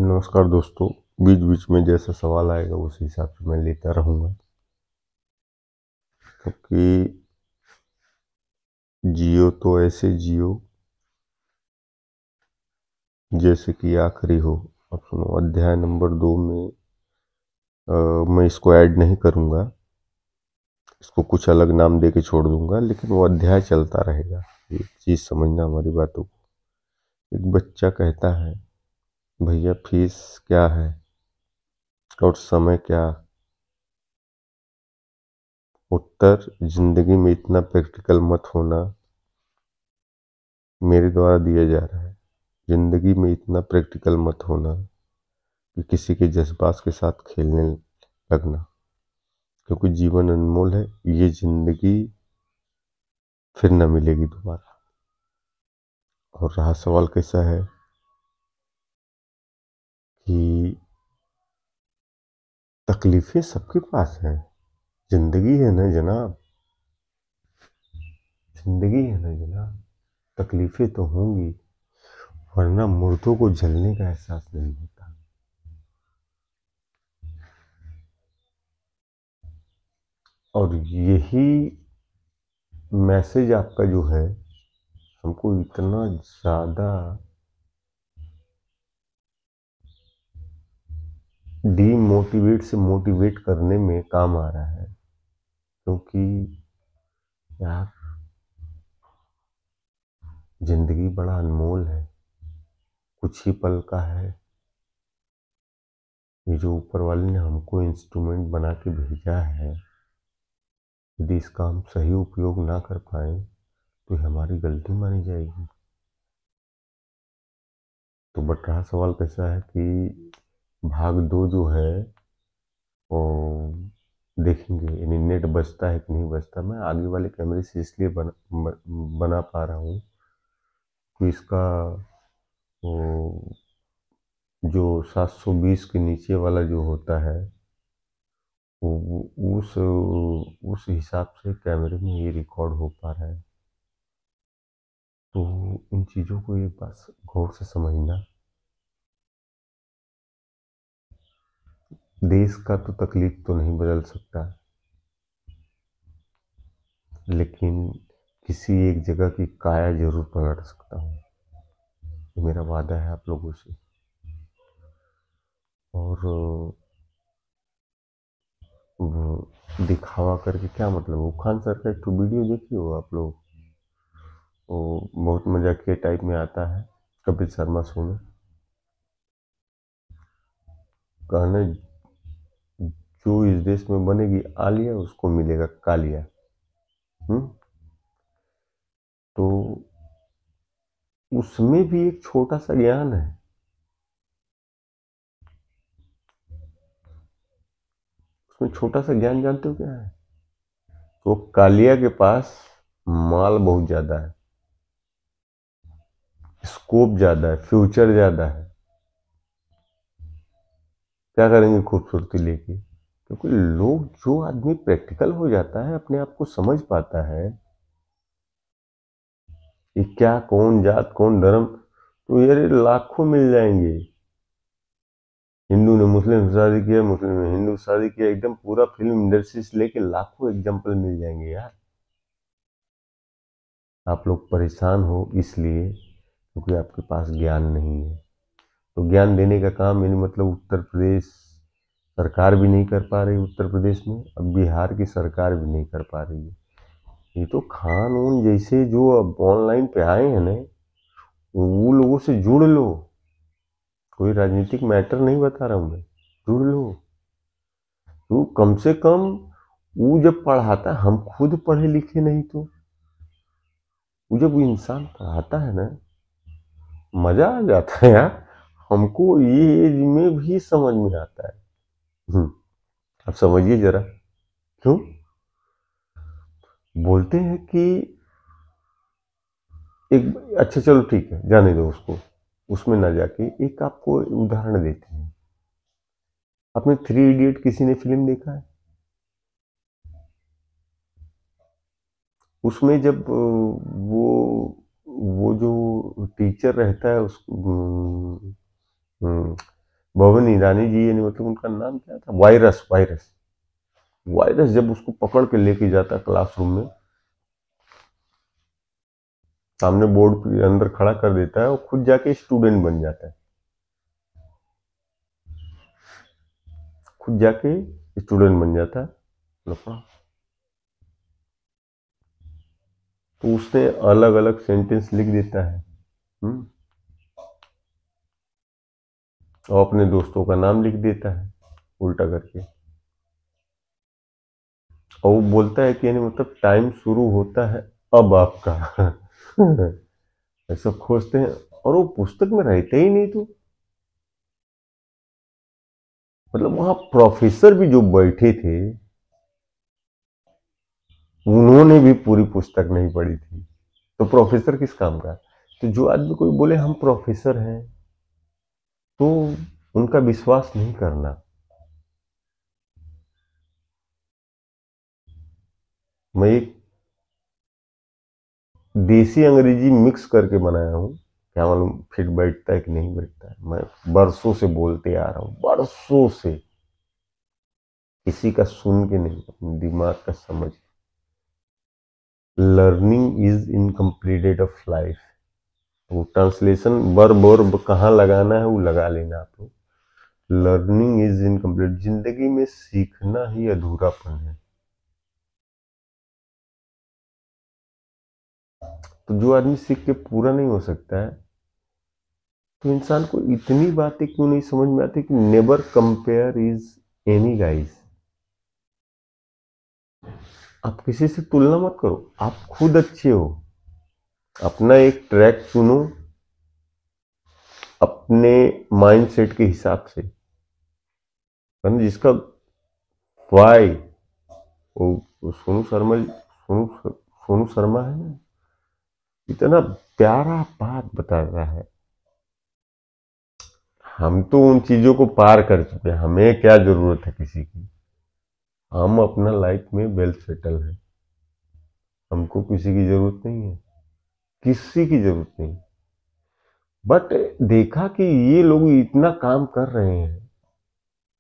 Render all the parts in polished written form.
नमस्कार दोस्तों। बीच बीच में जैसा सवाल आएगा उस हिसाब से मैं लेता रहूँगा, क्योंकि जियो तो ऐसे जियो जैसे कि आखिरी हो। अब सुनो, अध्याय नंबर 2 में मैं इसको ऐड नहीं करूँगा, इसको कुछ अलग नाम दे के छोड़ दूंगा, लेकिन वो अध्याय चलता रहेगा। एक चीज़ समझना हमारी बातों को। एक बच्चा कहता है, भैया फीस क्या है और समय क्या? उत्तर, जिंदगी में इतना प्रैक्टिकल मत होना, मेरे द्वारा दिया जा रहा है। जिंदगी में इतना प्रैक्टिकल मत होना कि किसी के जज्बात के साथ खेलने लगना, क्योंकि जीवन अनमोल है। ये जिंदगी फिर न मिलेगी दोबारा। और रहा सवाल कैसा है कि तकलीफें सबके पास हैं। जिंदगी है ना जनाब, जिंदगी है ना जनाब, तकलीफें तो होंगी, वरना मुर्दों को जलने का एहसास नहीं होता। और यही मैसेज आपका जो है, हमको इतना ज़्यादा डीमोटिवेट से मोटिवेट करने में काम आ रहा है। क्योंकि यार, जिंदगी बड़ा अनमोल है, कुछ ही पल का है। ये जो ऊपर वाले ने हमको इंस्ट्रूमेंट बना के भेजा है, यदि इसका हम सही उपयोग ना कर पाए तो ये हमारी गलती मानी जाएगी। तो बट रहा सवाल कैसा है कि भाग 2 जो है वो देखेंगे, यानी नेट बचता है कि नहीं बचता। मैं आगे वाले कैमरे से इसलिए बना पा रहा हूँ कि इसका वो जो 720 के नीचे वाला जो होता है, उस हिसाब से कैमरे में ये रिकॉर्ड हो पा रहा है। तो इन चीज़ों को एक बार गौर से समझना। देश का तो तकलीफ तो नहीं बदल सकता, लेकिन किसी एक जगह की काया जरूर पलट सकता हूँ। ये मेरा वादा है आप लोगों से। और वो दिखावा करके क्या मतलब? वो खान सर का एक तो वीडियो देखिए हो आप लोग, वो बहुत मजाकिया टाइप में आता है, कपिल शर्मा शो में। कहना, जो इस देश में बनेगी आलिया उसको मिलेगा कालिया। तो उसमें भी एक छोटा सा ज्ञान है। उसमें छोटा सा ज्ञान जानते हो क्या है? तो कालिया के पास माल बहुत ज्यादा है, स्कोप ज्यादा है, फ्यूचर ज्यादा है। क्या करेंगे खूबसूरती लेके? क्योंकि लोग, जो आदमी प्रैक्टिकल हो जाता है, अपने आप को समझ पाता है कि क्या, कौन जात कौन धर्म, तो यार लाखों मिल जाएंगे। हिंदू ने मुस्लिम से शादी किया, मुस्लिम ने हिंदू से शादी किया, एकदम पूरा फिल्म इंडस्ट्री से लेके लाखों एग्जाम्पल मिल जाएंगे यार। आप लोग परेशान हो इसलिए क्योंकि आपके पास ज्ञान नहीं है। तो ज्ञान देने का काम, यानी मतलब उत्तर प्रदेश सरकार भी नहीं कर पा रही, उत्तर प्रदेश में अब बिहार की सरकार भी नहीं कर पा रही है। ये तो खान ऊन जैसे जो अब ऑनलाइन पे आए हैं ना, वो लोगों से जुड़ लो। कोई राजनीतिक मैटर नहीं बता रहा हूँ मैं, जुड़ लो। तो कम से कम वो जब पढ़ाता है, हम खुद पढ़े लिखे नहीं, तो वो जब वो इंसान पढ़ाता है ना, मजा आ जाता है यार। हमको ये एज में भी समझ में आता है। अब समझिए जरा, क्यों बोलते हैं कि एक, अच्छा चलो ठीक है, जाने दो उसको, उसमें ना जाके एक आपको उदाहरण देते हैं। आपने 3 इडियट किसी ने फिल्म देखा है? उसमें जब वो जो टीचर रहता है, उस भवन ईरानी जी, यानी मतलब उनका नाम क्या था, वायरस वायरस वायरस जब उसको पकड़ के लेके जाता क्लासरूम में, सामने बोर्ड के अंदर खड़ा कर देता है और खुद जाके स्टूडेंट बन जाता है, खुद जाके स्टूडेंट बन जाता है लफड़ा। तो उसने अलग अलग सेंटेंस लिख देता है और अपने दोस्तों का नाम लिख देता है उल्टा करके, और वो बोलता है कि यानी मतलब टाइम शुरू होता है अब आपका। ऐसा खोजते हैं और वो पुस्तक में रहते ही नहीं। तो मतलब वहां प्रोफेसर भी जो बैठे थे उन्होंने भी पूरी पुस्तक नहीं पढ़ी थी, तो प्रोफेसर किस काम का। तो जो आदमी कोई बोले हम प्रोफेसर हैं तो उनका विश्वास नहीं करना। मैं एक देसी अंग्रेजी मिक्स करके बनाया हूँ, क्या मालूम फिट बैठता है कि नहीं बैठता है। मैं बरसों से बोलते आ रहा हूँ, बरसों से, किसी का सुन के नहीं, अपने दिमाग का समझ। Learning is incompleted of life. वो ट्रांसलेशन वर्ब वर्ब कहाँ लगाना है वो लगा लेना आप लोग। लर्निंग इज इनकम्प्लीट, जिंदगी में सीखना ही अधूरापन है। तो जो आदमी सीख के पूरा नहीं हो सकता है, तो इंसान को इतनी बातें क्यों नहीं समझ में आती कि never compare is any guys. आप किसी से तुलना मत करो, आप खुद अच्छे हो। अपना एक ट्रैक चुनो अपने माइंडसेट के हिसाब से, जिसका वाई, वो सोनू शर्मा है ना, इतना प्यारा बात बता रहा है। हम तो उन चीजों को पार कर चुके हैं, हमें क्या जरूरत है किसी की। हम अपना लाइफ में वेल सेटल है, हमको किसी की जरूरत नहीं है, किसी की जरूरत नहीं। बट देखा कि ये लोग इतना काम कर रहे हैं,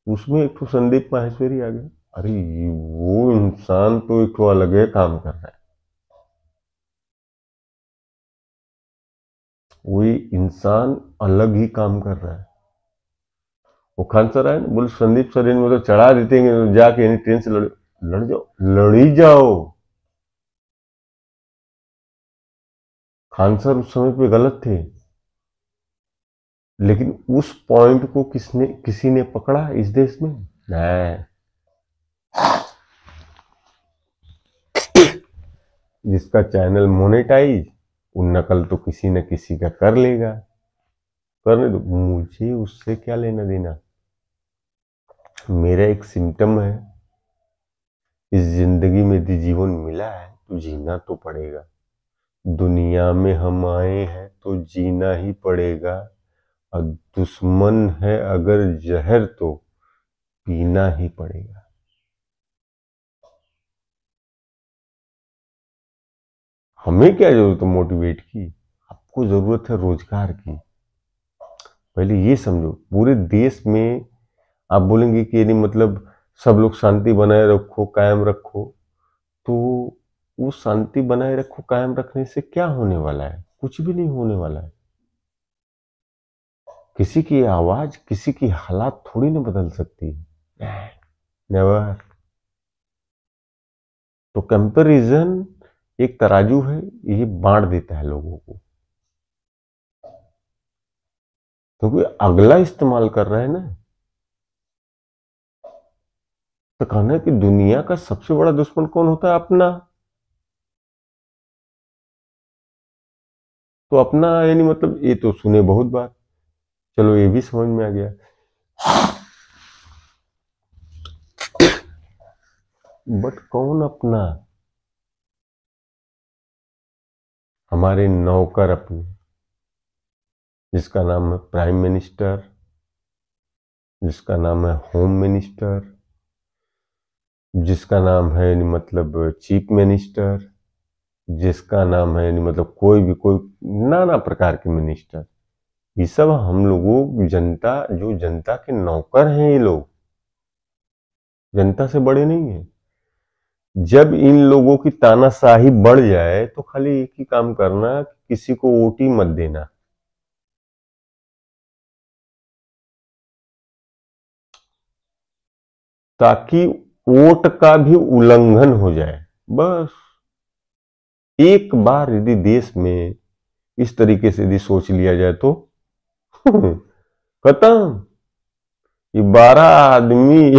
उसमें एक तो संदीप माहेश्वरी आ गया। अरे वो इंसान तो एक तो अलग है काम कर रहा है, वही इंसान अलग ही काम कर रहा है। वो खान सर आए ना, बोले संदीप सर इन मतलब चढ़ा देते हैं तो जाके यानी ट्रेन से लड़ जाओ, लड़ी जाओ। खान सर उस समय पे गलत थे, लेकिन उस पॉइंट को किसी ने पकड़ा इस देश में। नहीं, जिसका चैनल मोनेटाइज, वो नकल तो किसी न किसी का कर लेगा, करने दो, मुझे उससे क्या लेना देना। मेरा एक सिम्टम है, इस जिंदगी में यदि जीवन मिला है तो जीना तो पड़ेगा। दुनिया में हम आए हैं तो जीना ही पड़ेगा, और दुश्मन है अगर जहर तो पीना ही पड़ेगा। हमें क्या जरूरत है मोटिवेट की, आपको जरूरत है रोजगार की। पहले ये समझो, पूरे देश में आप बोलेंगे कि यानी मतलब सब लोग शांति बनाए रखो कायम रखो, तो वो शांति बनाए रखो कायम रखने से क्या होने वाला है, कुछ भी नहीं होने वाला है। किसी की आवाज किसी की हालात थोड़ी ना बदल सकती है, नेवर। तो कंपैरिजन एक तराजू है, ये बांट देता है लोगों को, क्योंकि अगला इस्तेमाल कर रहा है ना। तो कहना है कि दुनिया का सबसे बड़ा दुश्मन कौन होता है, अपना। तो अपना यानी मतलब ये तो सुने बहुत बार, चलो ये भी समझ में आ गया। बट कौन अपना, हमारे नौकर अपने, जिसका नाम है प्राइम मिनिस्टर, जिसका नाम है होम मिनिस्टर, जिसका नाम है यानी मतलब चीफ मिनिस्टर, जिसका नाम है यानी मतलब कोई भी कोई नाना प्रकार के मिनिस्टर, ये सब हम लोगों जनता, जो जनता के नौकर हैं, ये लोग जनता से बड़े नहीं है। जब इन लोगों की तानाशाही बढ़ जाए तो खाली एक ही काम करना, किसी को वोट ही मत देना। ताकि वोट का भी उल्लंघन हो जाए। बस एक बार यदि देश में इस तरीके से यदि सोच लिया जाए तो खत्म। ये 12 आदमी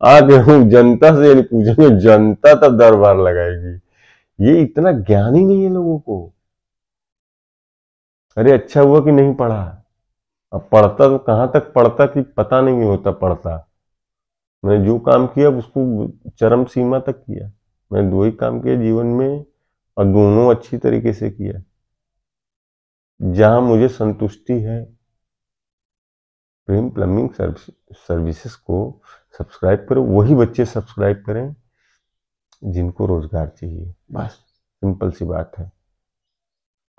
आके हम जनता से यदि पूछेंगे, जनता तब दरबार लगाएगी। ये इतना ज्ञान ही नहीं है लोगों को। अरे अच्छा हुआ कि नहीं पढ़ा। अब पढ़ता तो कहां तक पढ़ता कि पता नहीं होता पढ़ता। मैंने जो काम किया उसको चरम सीमा तक किया। मैंने 2 ही काम किया जीवन में, और दोनों अच्छी तरीके से किया। जहां मुझे संतुष्टि है। प्रेम प्लम्बिंग सर्विसेज को सब्सक्राइब करो, वही बच्चे सब्सक्राइब करें जिनको रोजगार चाहिए। बस सिंपल सी बात है।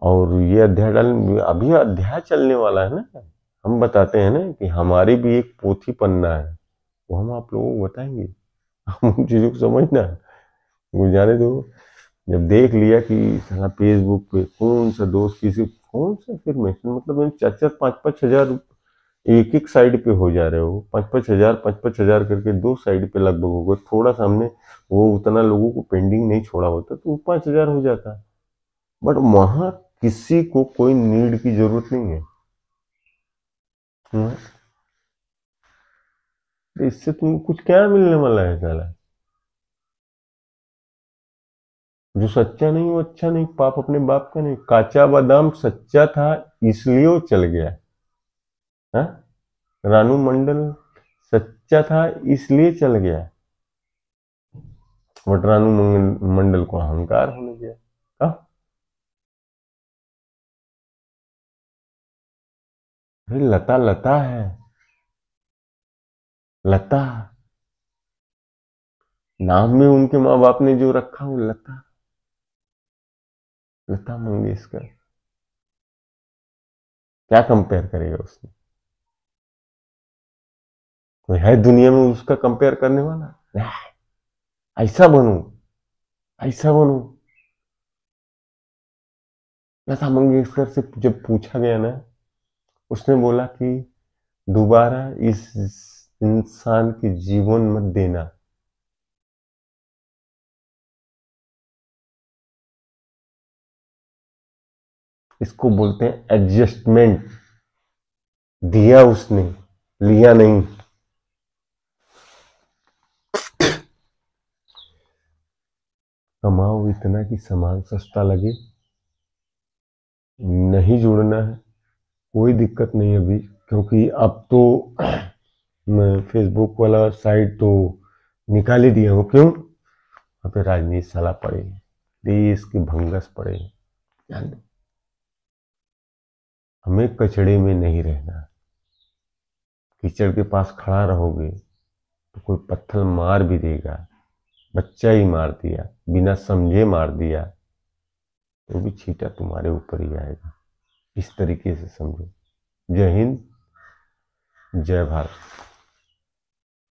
और ये अभी अध्याय चलने वाला है ना। हम बताते हैं ना कि हमारी भी एक पोथी पन्ना है, वो हम आप लोगों को बताएंगे। हम उन चीजों को समझना, वो जाने दो। जब देख लिया कि साला फेसबुक पे कौन सा दोस्त किसी कौन सा फिर मतलब 4-4 5-5 हजार एक एक साइड पे हो जा रहे हो। 5-5 हजार करके 2 साइड पे लगभग होगा। थोड़ा सामने वो उतना लोगों को पेंडिंग नहीं छोड़ा होता तो 5 हजार हो जाता। बट वहां किसी को कोई नीड की जरूरत नहीं है। इससे तुमको कुछ क्या मिलने वाला है साला। जो सच्चा नहीं वो अच्छा नहीं। पाप अपने बाप का नहीं। काचा बादाम सच्चा था इसलिए वो चल गया। हाँ, रानू मंडल सच्चा था इसलिए चल गया। बट रानू मंडल को अहंकार होने गया। हाँ? अरे लता लता है। लता नाम में उनके माँ बाप ने जो रखा वो लता, लता मंगेशकर। क्या कंपेयर करेगा उसने। कोई है दुनिया में उसका कंपेयर करने वाला। ऐसा बनू, ऐसा बनू। लता मंगेशकर से जब पूछा गया ना, उसने बोला कि दोबारा इस इंसान के जीवन मत देना। इसको बोलते हैं एडजस्टमेंट। दिया उसने, लिया नहीं। कमाओ इतना कि सामान सस्ता लगे। नहीं जुड़ना है कोई दिक्कत नहीं अभी, क्योंकि अब तो मैं फेसबुक वाला साइट तो निकाल ही दिया हूँ। क्यों? वहाँ पे राजनीति साला पड़े, देश की भंगस पड़े। ध्यान दो, हमें कचड़े में नहीं रहना। कीचड़ के पास खड़ा रहोगे तो कोई पत्थर मार भी देगा। बच्चा ही मार दिया, बिना समझे मार दिया, तो भी छींटा तुम्हारे ऊपर ही आएगा। इस तरीके से समझो। जय हिंद, जय भारत।